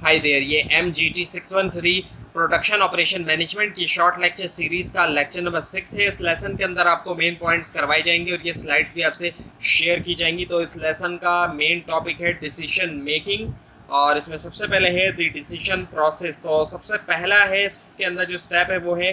Hi there, ये MGT 613 production operation management की short lecture series का लेक्चर नंबर 6 है। इस लेसन के अंदर आपको मेन पॉइंट्स करवाए जाएंगे और ये स्लाइड्स भी आपसे शेयर की जाएंगी। तो इस लेसन का मेन टॉपिक है डिसीजन मेकिंग और इसमें सबसे पहले है द डिसीजन प्रोसेस। तो सबसे पहला है इसके अंदर जो स्टेप है वो है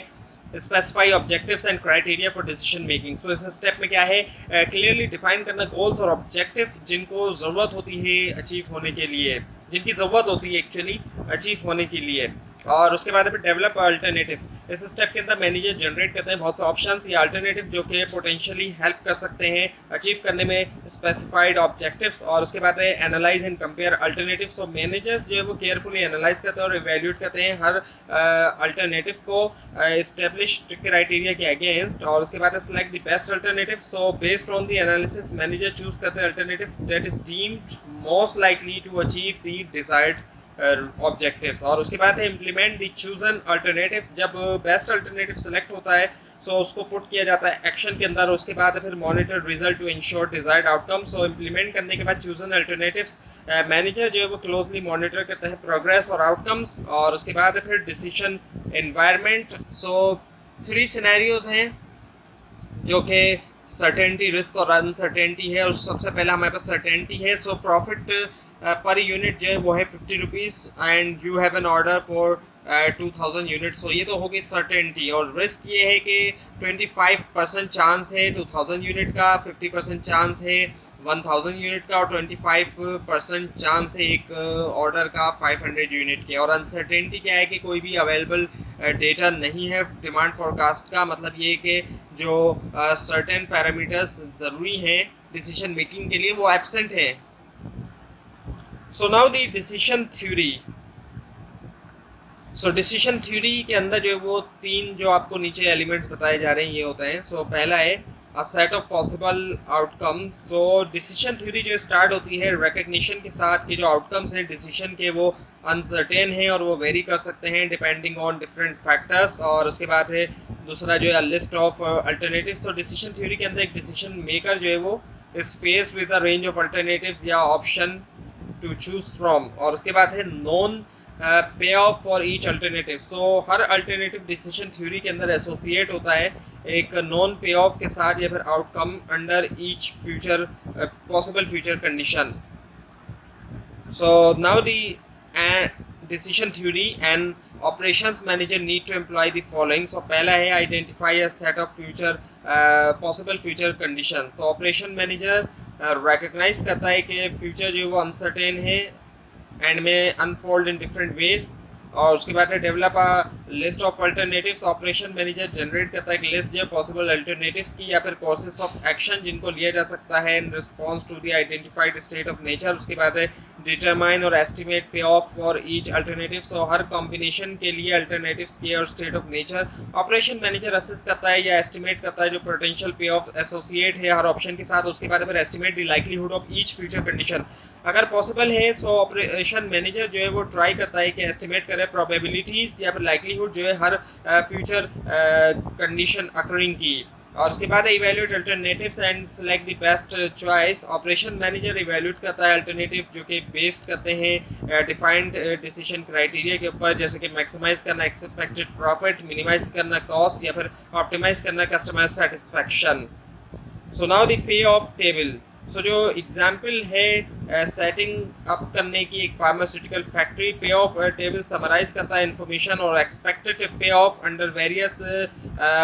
specify objectives and criteria for decision making. So इस स्टेप में क्या है, क्लियरली डिफाइन करना गोल्स और ऑब्जेक्टिव जिनको ज़रूरत होती है अचीव होने के लिए, जिनकी ज़रूरत होती है एक्चुअली अचीव होने के लिए। और उसके बाद में डेवलप अल्टरनेटिव। इस स्टेप के अंदर मैनेजर जनरेट करते हैं बहुत से ऑप्शंस या अल्टरनेटिव जो कि पोटेंशियली हेल्प कर सकते हैं अचीव करने में स्पेसिफाइड ऑब्जेक्टिव्स। और उसके बाद है analyse and compare alternative. So managers जो है वो केयरफुली एनालाइज करते हैं और इवेल्यूएट करते हैं हर अल्टरनेटिव को एस्टेब्लिश्ड क्राइटेरिया के अगेंस्ट। और उसके बाद select the best alternative. So based on the analysis manager choose करते हैं alternative that is deemed most likely to achieve the desired objectives. और उसके बाद है इम्प्लीमेंट द चूजन अल्टरनेटिव। जब बेस्ट अल्टरनेटिव सेलेक्ट होता है सो उसको पुट किया जाता है एक्शन के अंदर। उसके बाद फिर monitor result to ensure desired outcome. So implement करने के बाद चूजन अल्टरनेटिव्स मैनेजर जो है वो क्लोजली मॉनिटर करता है प्रोग्रेस और आउटकम्स। और उसके बाद फिर डिसीजन एनवायरनमेंट। सो 3 सिनेरियोज हैं जो कि सर्टेनिटी, रिस्क और अनसर्टेनिटी है। और सबसे पहला हमारे पास सर्टेनिटी है। सो प्रॉफिट पर यूनिट जो है वो है 50 rupees and you have an order for 2000 unit. So ये तो हो गई सर्टेनिटी। और रिस्क ये है कि 25% चांस है 2000 यूनिट का, 50% चांस है 1000 यूनिट का और 25% चांस है एक ऑर्डर का 500 यूनिट के। और अनसर्टेनिटी क्या है कि कोई भी अवेलेबल डेटा नहीं है डिमांड फोरकास्ट का। मतलब ये कि जो सर्टेन पैरामीटर्स ज़रूरी हैं डिसीजन मेकिंग के लिए वो एब्सेंट है। सो now the decision theory. So decision theory के अंदर जो है वो 3 जो आपको नीचे एलिमेंट्स बताए जा रहे हैं ये होते हैं। सो पहला है अ set of possible outcome. So decision theory जो स्टार्ट होती है रिकग्निशन के साथ कि जो आउटकम्स हैं डिसीजन के वो अनसर्टेन हैं और वो वेरी कर सकते हैं डिपेंडिंग ऑन डिफरेंट फैक्टर्स। और उसके बाद है दूसरा जो है list of alternative. So decision theory के अंदर एक डिसीजन मेकर जो है वो इस face with a range of alternatives या ऑप्शन टू चूज फ्रॉम। और उसके बाद है नॉन पे off for each alternative. So her alternative decision theory के अंदर एसोसिएट होता है एक नॉन पे ऑफ के साथ या फिर outcome under each future possible future condition. So now the decision theory and operations manager need to employ the following. So पहला है identify a set of future possible future condition. So operation manager recognise करता है कि future जो है वो uncertain है and में अनफोल्ड इन डिफरेंट वेज। और उसके बाद develop a list of alternatives. Operation manager generate करता है एक लिस्ट जो पॉसिबल अल्टरनेटिव्स की या फिर कोर्सेस ऑफ एक्शन जिनको लिया जा सकता है in response to the identified state of nature. उसके बाद डिटरमाइन और estimate pay off for each alternative. So हर कॉम्बिनेशन के लिए अल्टरनेटिव्स के और state of nature operation manager assess करता है या एस्टिमेट करता है जो पोटेंशियल पे ऑफ एसोसिएट है हर ऑप्शन के साथ। उसके बाद फिर estimate the likelihood of each future condition अगर पॉसिबल है। सो ऑपरेशन मैनेजर जो है वो ट्राई करता है कि एस्टिमेट करे प्रोबेबिलिटीज या फिर लाइक्लीहुड जो है हर फ्यूचर कंडीशन अकरिंग की। और उसके बाद evaluate alternatives and select the best choice. Operation manager evaluate करता है अल्टरनेटिव जो कि बेस्ड करते हैं डिफाइंड डिसीजन क्राइटेरिया के ऊपर, जैसे कि मैक्सिमाइज करना एक्सपेक्टेड प्रॉफिट, मिनिमाइज करना कॉस्ट या फिर ऑप्टिमाइज करना customer satisfaction. So now the payoff table. So जो एग्जाम्पल है सेटिंग अप करने की एक pharmaceutical factory, payoff table summarise करता है इन्फॉर्मेशन और expected payoff under various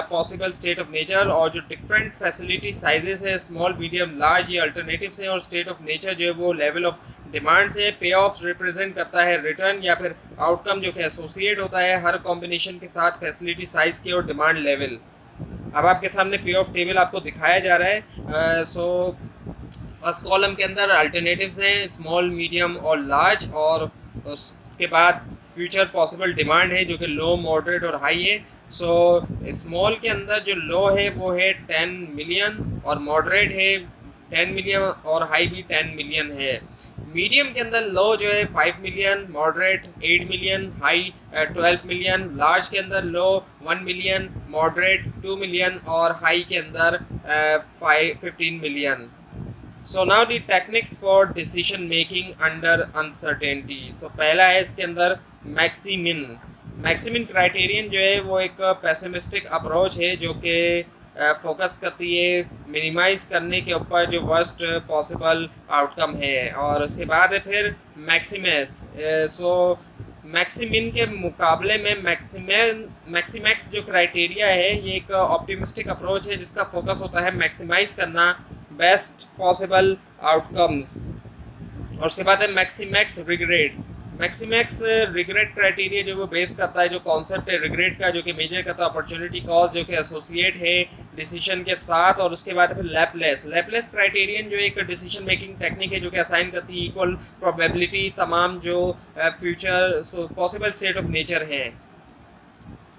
possible state of nature. और जो डिफरेंट फैसिलिटी साइजेस है स्मॉल मीडियम लार्ज ये अल्टरनेटिव्स हैं और स्टेट ऑफ नेचर जो है वो लेवल ऑफ डिमांड से। पे ऑफ रिप्रेजेंट करता है रिटर्न या फिर आउटकम जो कि एसोसिएट होता है हर कॉम्बिनेशन के साथ फैसिलिटी साइज के और डिमांड लेवल। अब आपके सामने पे ऑफ टेबल आपको दिखाया जा रहा है। सो फर्स्ट कॉलम के अंदर अल्टरनेटिव्स हैं स्मॉल मीडियम और लार्ज। और उसके बाद फ्यूचर पॉसिबल डिमांड है जो कि लो मॉडरेट और हाई है। सो स्मॉल के अंदर जो लो है वो है 10 मिलियन और मॉडरेट है 10 मिलियन और हाई भी 10 मिलियन है। मीडियम के अंदर लो जो है 5 million, moderate 8 million, high 12 million. Large के अंदर लो 1 मिलियन, मॉडरेट 2 मिलियन और हाई के अंदर 15 million. So now the techniques for decision making under uncertainty. So पहला है इसके अंदर मैक्सिमिन। मैक्सिमिन क्राइटेरियन जो है वो एक पेसिमिस्टिक अप्रोच है जो कि फोकस करती है मिनिमाइज करने के ऊपर जो वर्स्ट पॉसिबल आउटकम है। और उसके बाद है फिर मैक्सिमस। सो मैक्सिमिन के मुकाबले में मैक्सिमैक्स जो क्राइटेरिया है ये एक ऑप्टिमिस्टिक अप्रोच है जिसका फोकस होता है मैक्सिमाइज करना बेस्ट पॉसिबल आउटकम्स। और उसके बाद है मैक्सिमैक्स रिग्रेट। मैक्सिमैक्स रिग्रेट क्राइटेरिया जो वो बेस करता है जो कॉन्सेप्ट है रिग्रेट का, जो कि मेजर करता है अपॉर्चुनिटी कॉस्ट जो कि एसोसिएट है डिसीजन के साथ। और उसके बाद फिर लैपलेस क्राइटेरियन जो एक डिसीजन मेकिंग टेक्निक है जो कि असाइन करती है इक्वल प्रोबेबिलिटी तमाम जो future possible state of nature हैं।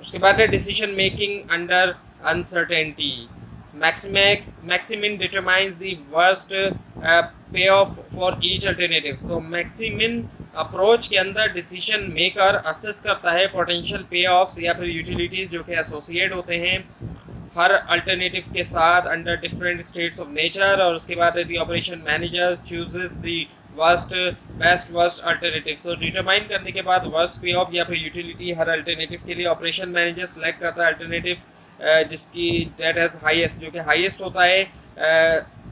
उसके बाद है decision making under uncertainty. Maximin determines the worst payoff for each alternative. So Maximin approach के अंदर डिसीजन मेकर असेस करता है पोटेंशियल पे ऑफ्स या फिर यूटिलिटीज जो कि एसोसिएट होते हैं हर अल्टरनेटिव के साथ under different states of nature. और उसके बाद the operation manager chooses the best alternative. So determine करने के बाद वर्स्ट पे ऑफ या फिर यूटिलिटी हर अल्टरनेटिव के लिए ऑपरेशन मैनेजर सेलेक्ट करता है अल्टरनेटिव जिसकी डेट हैज़ हाईएस्ट जो कि हाईएस्ट होता है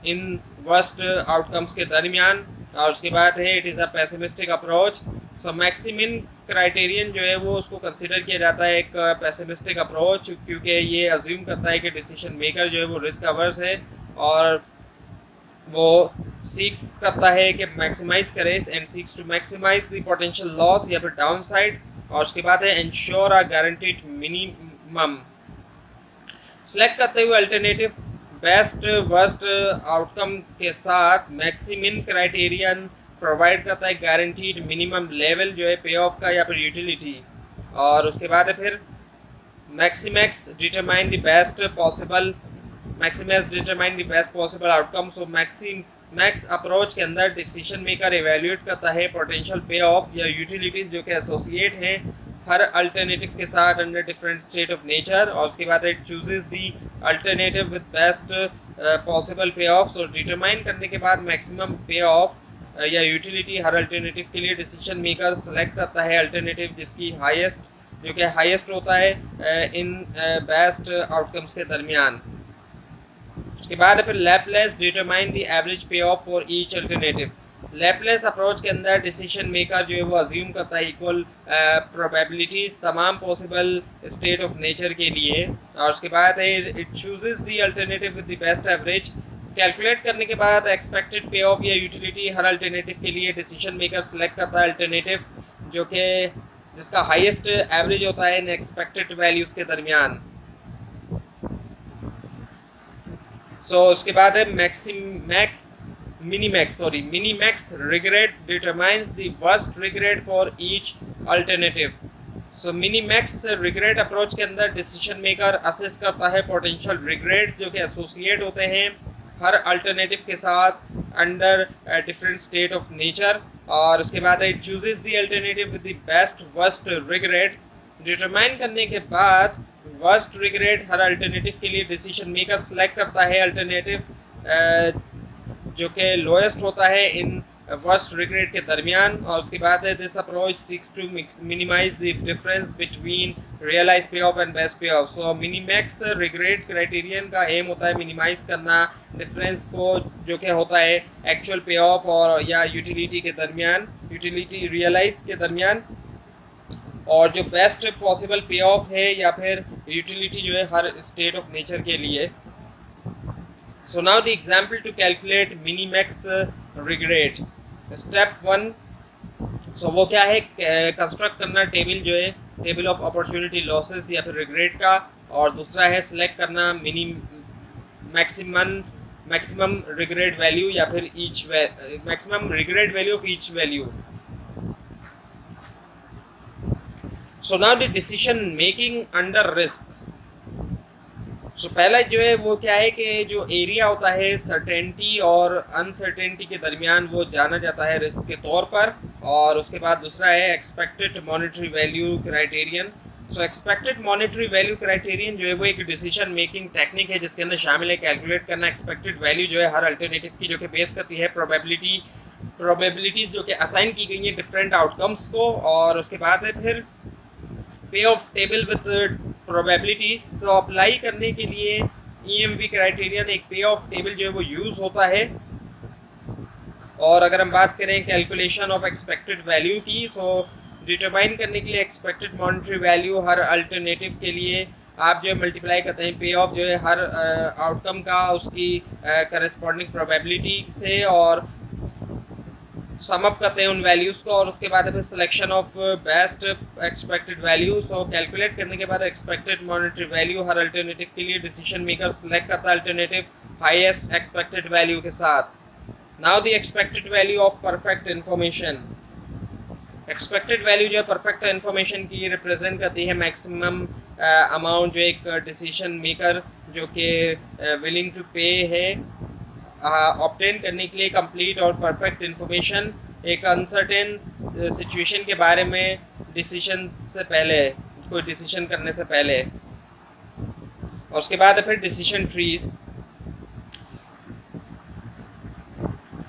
इन वर्स्ट आउटकम्स के दरमियान। और उसके बाद है it is a pessimistic approach. So maximin criterion जो है वो उसको कंसिडर किया जाता है एक पेसिमिस्टिक अप्रोच क्योंकि ये अज्यूम करता है कि डिसीजन मेकर जो है वो रिस्क अवर्स है और वो सीख करता है कि मैक्सिमाइज करे and seeks to maximise the potential loss या फिर डाउन साइड। और उसके बाद है ensure a guaranteed minimum. Select करते हुए अल्टरनेटिव बेस्ट वर्स्ट आउटकम के साथ मैक्सिमिन क्राइटेरियन प्रोवाइड करता है गारंटीड मिनिमम लेवल जो है पे ऑफ का या फिर यूटिलिटी। और उसके बाद है फिर मैक्सिमैक्स determine the best possible outcome. So max approach के अंदर डिसीजन मेकर एवेल्यूएट करता है पोटेंशियल पे ऑफ या यूटिलिटीज जो कि एसोसिएट हैं हर अल्टरनेटिव के साथ under different state of nature. और उसके बाद it chooses the alternative with best possible पे ऑफ। सो डिटरमाइन करने के बाद मैक्सिमम पे ऑफ या यूटिलिटी हर अल्टरनेटिव के लिए डिसीजन मेकर सेलेक्ट करता है अल्टरनेटिव जिसकी हाईएस्ट जो कि हाईएस्ट होता है इन बेस्ट आउटकम्स के दरमियान। उसके बाद फिर लैपलेस डिटरमाइन द एवरेज पे off for each alternative. Laplace approach के अंदर डिसीजन मेकर जो है वो अज्यूम करता है इक्वल प्रोबेबिलिटीज तमाम पॉसिबल स्टेट ऑफ नेचर के लिए। और उसके बाद है it chooses the alternative with the best average. Calculate करने के बाद एक्सपेक्टेड पे ऑफ या यूटिलिटी हर अल्टरनेटिव के लिए डिसीजन मेकर सेलेक्ट करता है अल्टरनेटिव जो कि जिसका हाईएस्ट एवरेज होता है इन एक्सपेक्टेड वैल्यूज के दरमियान। सो उसके बाद है Minimax regret determines the worst regret for each alternative. So minimax regret approach के अंदर डिसीजन मेकर असेस करता है पोटेंशियल रिग्रेट्स जो कि एसोसिएट होते हैं हर अल्टरनेटिव के साथ under different state of nature. और उसके बाद it chooses the alternative with the best worst regret. Determine करने के बाद वर्स्ट रिग्रेट हर अल्टरनेटिव के लिए डिसीजन मेकर सेलेक्ट करता है अल्टरनेटिव जो कि लोएस्ट होता है इन वर्स्ट रिग्रेट के दरमियान। और उसके बाद है this approach seeks to minimise the difference between realise pay off and best pay off. So minimax regret criterion का एम होता है मिनिमाइज करना डिफरेंस को जो कि होता है एक्चुअल पे ऑफ और या यूटिलिटी के दरमियान, यूटिलिटी रियलाइज के दरमियान। और जो बेस्ट पॉसिबल पे ऑफ है या फिर यूटिलिटी जो है हर स्टेट ऑफ नेचर के लिए। So now the example to calculate minimax regret. Step 1. So वो क्या है कंस्ट्रक्ट करना टेबल जो है टेबल ऑफ अपॉर्चुनिटी लॉसेस या फिर रिग्रेट का। और दूसरा है सिलेक्ट करना मैक्सिमम रिग्रेट वैल्यू या फिर each maximum regret value of each value. So now the decision making under risk. So पहला जो है वो क्या है कि जो एरिया होता है सर्टेनिटी और अनसर्टेनिटी के दरमियान वो जाना जाता है रिस्क के तौर पर। और उसके बाद दूसरा है एक्सपेक्टेड मॉनेटरी वैल्यू क्राइटेरियन। सो एक्सपेक्टेड मॉनेटरी वैल्यू क्राइटेरियन जो है वो एक डिसीजन मेकिंग टेक्निक है जिसके अंदर शामिल है कैलकुलेट करना एक्सपेक्टेड वैल्यू जो है हर अल्टरनेटिव की, जो कि बेस करती है प्रोबेबिलिटीज जो कि असाइन की गई हैं डिफरेंट आउटकम्स को। और उसके बाद है फिर पे ऑफ टेबल विद प्रोबेबिलिटीज। तो अप्लाई करने के लिए EMV क्राइटेरियन एक पे ऑफ टेबल जो है वो यूज़ होता है। और अगर हम बात करें कैलकुलेशन ऑफ एक्सपेक्टेड वैल्यू की, सो डिटरमाइन करने के लिए एक्सपेक्टेड मॉनेटरी वैल्यू हर अल्टरनेटिव के लिए आप जो मल्टीप्लाई करते हैं पे ऑफ जो है हर आउटकम का उसकी करस्पॉन्डिंग प्रोबेबिलिटी से, और सम अप करते हैं उन वैल्यूज़ को। और उसके बाद फिर selection of best expected value. So calculate करने के बाद एक्सपेक्टेड मॉनेटरी वैल्यू हर अल्टरनेटिव के लिए डिसीजन मेकर सिलेक्ट करता है अल्टरनेटिव हाईएस्ट एक्सपेक्टेड वैल्यू के साथ। Now the expected value of perfect information. Expected value जो है परफेक्ट इन्फॉर्मेशन की रिप्रेजेंट करती है मैक्सिमम अमाउंट जो एक डिसीजन मेकर जो कि विलिंग टू पे है ऑब्टेन करने के लिए कंप्लीट और परफेक्ट इन्फॉर्मेशन एक अनसर्टेन सिचुएशन के बारे में डिसीजन से पहले, कोई डिसीजन करने से पहले। और उसके बाद फिर decision trees.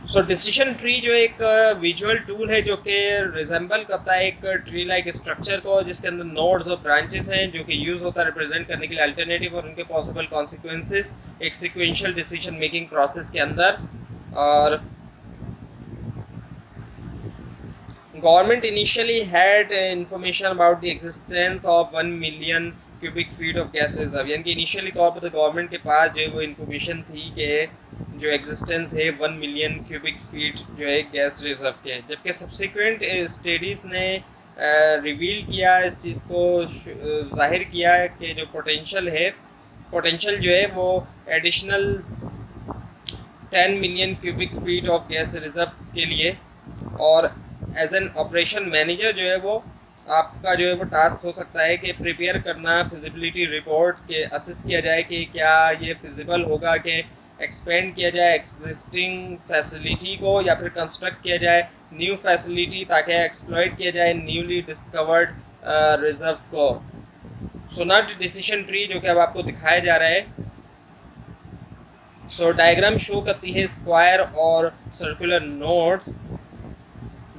So decision tree जो एक विजुअल टूल है जो कि रिजेंबल करता है एक ट्री लाइक स्ट्रक्चर को, जिसके अंदर नोड्स और ब्रांचेस हैं जो कि यूज़ होता है रिप्रेजेंट करने के लिए अल्टरनेटिव और उनके पॉसिबल कॉन्सिक्वेंसेस एक सिक्वेंशियल डिसीजन मेकिंग प्रोसेस के अंदर। और government initially had information about the existence of 1 million cubic feet of gas reserve, यानी कि इनिशियली तौर पर तो गवर्नमेंट के पास जो है वो इन्फॉर्मेशन थी कि जो एग्जिस्टेंस है 1 मिलियन क्यूबिक फीट जो है गैस रिजर्व के, जबकि सब्सिक्वेंट स्टडीज़ ने रिवील किया, इस चीज़ को जाहिर किया कि जो पोटेंशियल जो है वो additional 10 million cubic feet of gas reserve के लिए। और एज एन ऑपरेशन मैनेजर जो है वो आपका जो है वो टास्क हो सकता है कि प्रिपेयर करना फिजिबिलिटी रिपोर्ट के असिस्ट किया जाए कि क्या ये फिजिबल होगा कि एक्सपेंड किया जाए एग्जिस्टिंग फैसिलिटी को या फिर कंस्ट्रक्ट किया जाए न्यू फैसिलिटी ताकि एक्सप्लॉइट किया जाए न्यूली डिस्कवर्ड रिजर्व्स को। सो नॉट डिसीजन ट्री जो कि अब आपको दिखाया जा रहा है। सो डायग्राम शो करती है स्क्वायर और सर्कुलर नोड्स,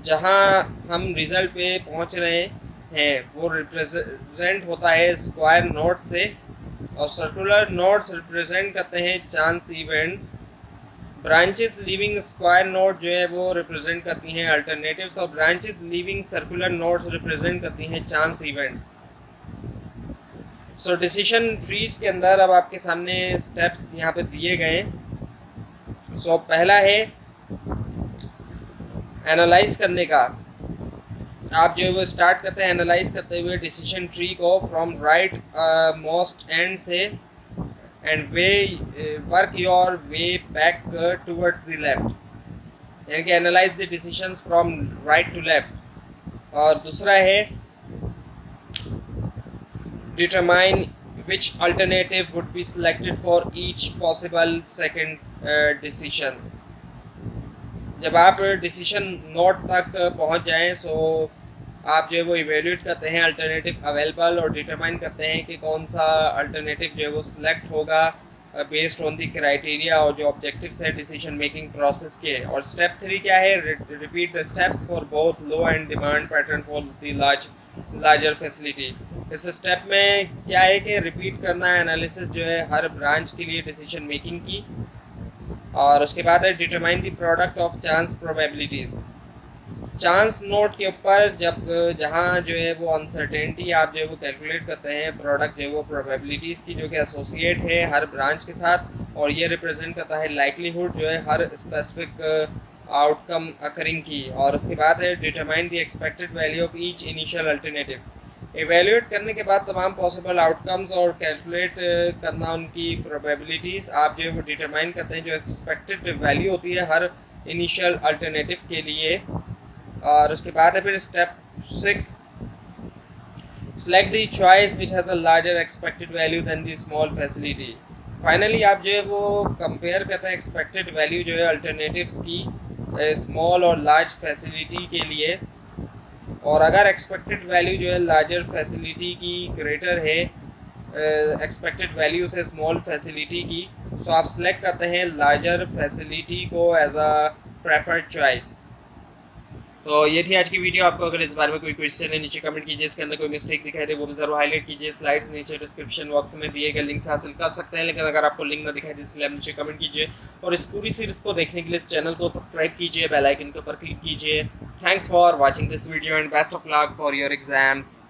जहां हम रिजल्ट पे पहुंच रहे हैं वो रिप्रेजेंट होता है स्क्वायर नोड से, और सर्कुलर नोड्स रिप्रेजेंट करते हैं chance events. Branches leaving square node जो है वो रिप्रेजेंट करती हैं अल्टरनेटिव्स, और branches leaving circular nodes represent करती हैं chance events. So decision trees के अंदर अब आपके सामने स्टेप्स यहाँ पे दिए गए। सो पहला है एनालाइज करने का। आप जो है वो स्टार्ट करते हैं एनालाइज करते हुए डिसीजन ट्री को फ्रॉम राइट मोस्ट एंड से, and work your way back towards the left, यानी कि analyse the decisions from right to left. और दूसरा है determine which alternative would be selected for each possible second decision. जब आप decision note तक पहुंच जाएं सो आप जो है वो इवेल्यूएट करते हैं अल्टरनेटिव अवेलेबल और डिटरमाइन करते हैं कि कौन सा अल्टरनेटिव जो है वो सिलेक्ट होगा बेस्ड ऑन द क्राइटेरिया और जो ऑब्जेक्टिव्स है डिसीजन मेकिंग प्रोसेस के। और स्टेप 3 क्या है, repeat the steps for both low and demand pattern for the larger facility. इस स्टेप में क्या है कि रिपीट करना है एनालिसिस जो है हर ब्रांच के लिए डिसीजन मेकिंग की। और उसके बाद है determine the product of chance probabilities. Chance note के ऊपर जहाँ जो है वो अनसर्टेनिटी आप जो है वो कैलकुलेट करते हैं प्रोडक्ट जो है वो प्रोबेबिलिटीज़ की जो कि एसोसिएट है हर ब्रांच के साथ, और ये रिप्रेजेंट करता है लाइकलीहुड जो है हर स्पेसिफिक आउटकम अकरिंग की। और उसके बाद है determine the expected value of each initial alternative. Evaluate करने के बाद तमाम पॉसिबल आउटकम्स और कैलकुलेट करना उनकी प्रोबेबिलिटीज़ आप जो है वो डिटरमाइन करते हैं जो एक्सपेक्टेड वैल्यू होती है हर इनिशियल अल्टरनेटिव के लिए। और उसके बाद है फिर step 6, select the choice which has a larger expected value than the small facility. Finally आप जो है वो कंपेयर करते हैं एक्सपेक्टेड वैल्यू जो है अल्टरनेटिव्स की स्मॉल और लार्ज फैसिलिटी के लिए। और अगर एक्सपेक्टेड वैल्यू जो है लार्जर फैसिलिटी की ग्रेटर है एक्सपेक्टेड वैल्यू से स्मॉल फैसिलिटी की, सो आप सिलेक्ट करते हैं लार्जर फैसिलिटी को एज अ प्रेफर्ड चॉइस। तो ये थी आज की वीडियो। आपको अगर इस बारे में कोई क्वेश्चन है नीचे कमेंट कीजिए, इसके अंदर कोई मिस्टेक दिखाई दे वो भी जरूर हाईलाइट कीजिए। स्लाइड्स नीचे डिस्क्रिप्शन बॉक्स में दिए गए लिंक से हासिल कर सकते हैं, लेकिन अगर आपको लिंक ना दिखाई दे इसके लिए आप नीचे कमेंट कीजिए। और इस पूरी सीरीज को देखने के लिए इस चैनल को सब्सक्राइब कीजिए, बेल आइकन के ऊपर क्लिक कीजिए। Thanks for watching this video and best of luck for your exams.